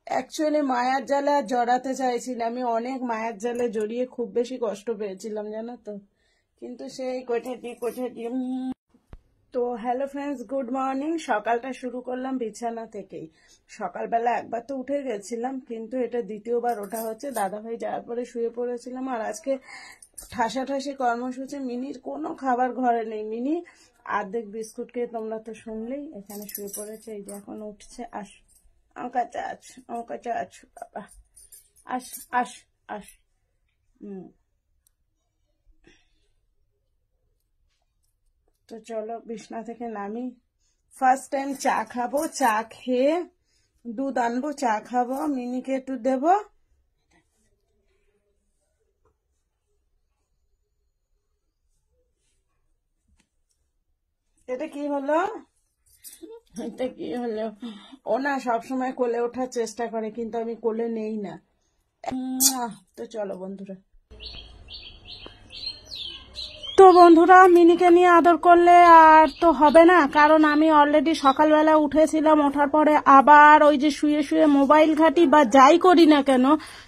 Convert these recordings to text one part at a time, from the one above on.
Actually মায়ার জালে আর জড়াতে চাইছিলাম, আমি অনেক মায়ার জালে জড়িয়ে খুব বেশি কষ্ট পেয়েছিলাম জানো তো, কিন্তু সেই কোঠাটি তো হ্যালো ফ্রেন্ডস, গুড মর্নিং। সকালটা শুরু করলাম বিছানা থেকেই। সকালবেলা একবার তো উঠে গেছিলাম, কিন্তু এটা দ্বিতীয়বার ওঠা হচ্ছে। দাদাভাই যাওয়ার পরে শুয়ে পড়েছিলাম। আর আজকে ঠাসাঠাসি কর্মসূচি, মিনির কোনো খাবার ঘরে নেই। মিনি আর্ধেক বিস্কুট খেয়ে তোমরা তো শুনলেই, এখানে শুয়ে পড়েছে। এই যে এখন উঠছে। আস কাছে আছো বাবা, আস আস আস। তো চলো বিছনা থেকে নামি। ফার্স্ট টাইম চা খাবো, চা খেয়ে দুধ আনবো, চা খাবো, মিনিকে একটু দেবো। এটা কি হলো? এটা কি হলো? ও না সবসময় কোলে ওঠার চেষ্টা করে, কিন্তু আমি কোলে নেই না। তো চলো বন্ধুরা। তো বন্ধুরা, মিনিকে নিয়ে আদর করলে আর তো হবে না, কারণ আমি অলরেডি সকালবেলা উঠেছিলাম। ওঠার পরে আবার ওই যে শুয়ে শুয়ে মোবাইল ঘাঁটি বা যাই করি না কেন,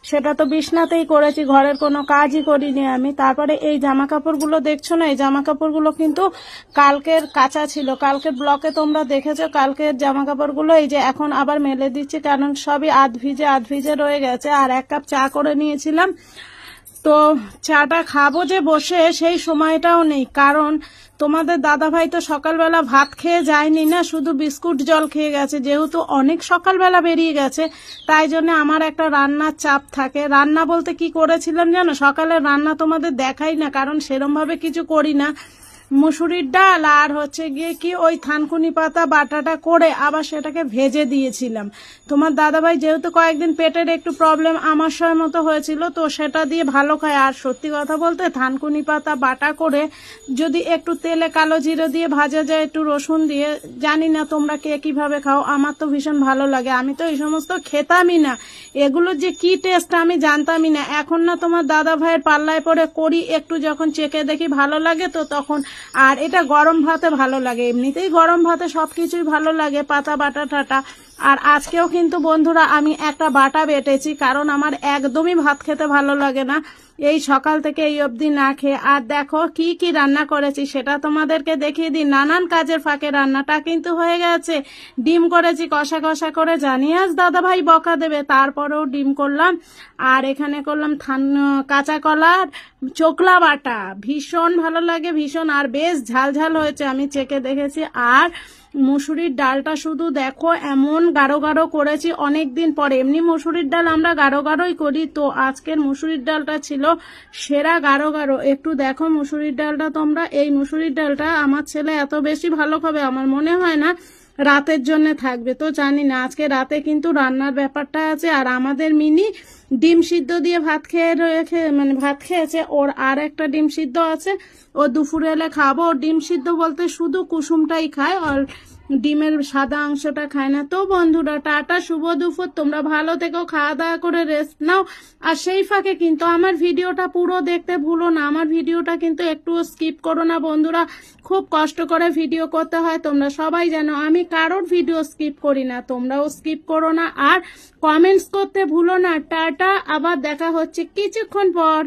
সেটা তো বিছনাতেই করেছি, ঘরের কোনো কাজই করিনি আমি। তারপরে এই জামা কাপড়গুলো দেখছো না, এই জামা কাপড়গুলো কিন্তু কালকের কাঁচা ছিল। কালকের ব্লকে তোমরা দেখেছো কালকের জামা কাপড়গুলো। এই যে এখন আবার মেলে দিচ্ছি, কারণ সবই আধ ভিজে রয়ে গেছে। আর এক কাপ চা করে নিয়েছিলাম, তো চাটা খাবো যে বসে সেই সময়টাও নেই, কারণ তোমাদের দাদাভাই তো সকালবেলা ভাত খেয়ে যায়নি না, শুধু বিস্কুট জল খেয়ে গেছে। যেহেতু অনেক সকালবেলা বেরিয়ে গেছে, তাই জন্য আমার একটা রান্নার চাপ থাকে। রান্না বলতে কি করেছিলাম জানো? সকালের রান্না তোমাদের দেখাই না, কারণ সেরম ভাবে কিছু করি না। মুসুরির ডাল আর হচ্ছে গিয়ে কি ওই থানকুনি পাতা বাটাটা করে আবার সেটাকে ভেজে দিয়েছিলাম। তোমার দাদাভাই যেহেতু কয়েকদিন পেটের একটু প্রবলেম আমার সময় মতো হয়েছিল, তো সেটা দিয়ে ভালো খায়। আর সত্যি কথা বলতে থানকুনি পাতা বাটা করে যদি একটু তেলে কালো জিরে দিয়ে ভাজা যায়, একটু রসুন দিয়ে, জানি না তোমরা কে কিভাবে খাও, আমার তো ভীষণ ভালো লাগে। আমি তো এই সমস্ত খেতামই না, এগুলোর যে কি টেস্ট আমি জানতামই না। এখন না তোমার দাদা ভাইয়ের পাল্লায় পরে করি, একটু যখন চেখে দেখি ভালো লাগে তো তখন। আর এটা গরম ভাতে ভালো লাগে, এমনিতেই গরম ভাতে সবকিছুই ভালো লাগে, পাতা বাটা টাটা। আর আজকেও কিন্তু বন্ধুরা আমি একটা বাটা বেটেছি, কারণ আমার একদমই ভাত খেতে ভালো লাগে না এই সকাল থেকে এই অবধি না খেয়ে। আর দেখো কি কি রান্না করেছি সেটা তোমাদেরকে দেখিয়ে দিই। নানান কাজের ফাঁকে রান্নাটা কিন্তু হয়ে গেছে। ডিম করেছি কষা কষা করে, জানি আজ দাদা ভাই বকা দেবে, তারপরেও ডিম করলাম। আর এখানে করলাম কাঁচা কলার চোকলা বাটা, ভীষণ ভালো লাগে ভীষণ, আর বেশ ঝাল ঝাল হয়েছে, আমি চেকে দেখেছি। আর মুসুরির ডালটা শুধু দেখো এমন গাঢ় গাঢ় করেছি অনেক দিন পরে। এমনি মুসুরির ডাল আমরা গাঢ় গাঢ়ই করি, তো আজকের মুসুরির ডালটা ছিল সেরা গাঢ় গাঢ়। একটু দেখো মুসুরির ডালটা তোমরা। এই মুসুরির ডালটা আমার ছেলে এত বেশি ভালো খাবে আমার মনে হয় না রাতের জন্য থাকবে, তো জানি না। আজকে রাতে কিন্তু রান্নার ব্যাপারটা আছে। আর আমাদের মিনি ডিম সিদ্ধ দিয়ে ভাত খেয়ে রয়েছে, মানে ভাত খেয়েছে, ওর আর একটা ডিম সিদ্ধ আছে, ও দুপুরে এলে খাবো। ডিম সিদ্ধ বলতে শুধু কুসুমটাই খায়, আর ডিমের সাদা অংশটা খায় না। তো বন্ধুরা টাটা, শুভ দুপুর, তোমরা ভালো থেকো, খাওয়া দাওয়া করে রেস্ট নাও। আর সেই ফাঁকে কিন্তু আমার ভিডিওটা পুরো দেখতে ভুলো না, আমার ভিডিওটা কিন্তু একটুও স্কিপ করো না বন্ধুরা। খুব কষ্ট করে ভিডিও করতে হয়, তোমরা সবাই জানো, আমি কারোর ভিডিও স্কিপ করি না, তোমরাও স্কিপ করো না। আর কমেন্টস করতে ভুলো না। টাটা, আবার দেখা হচ্ছে কিছুক্ষণ পর।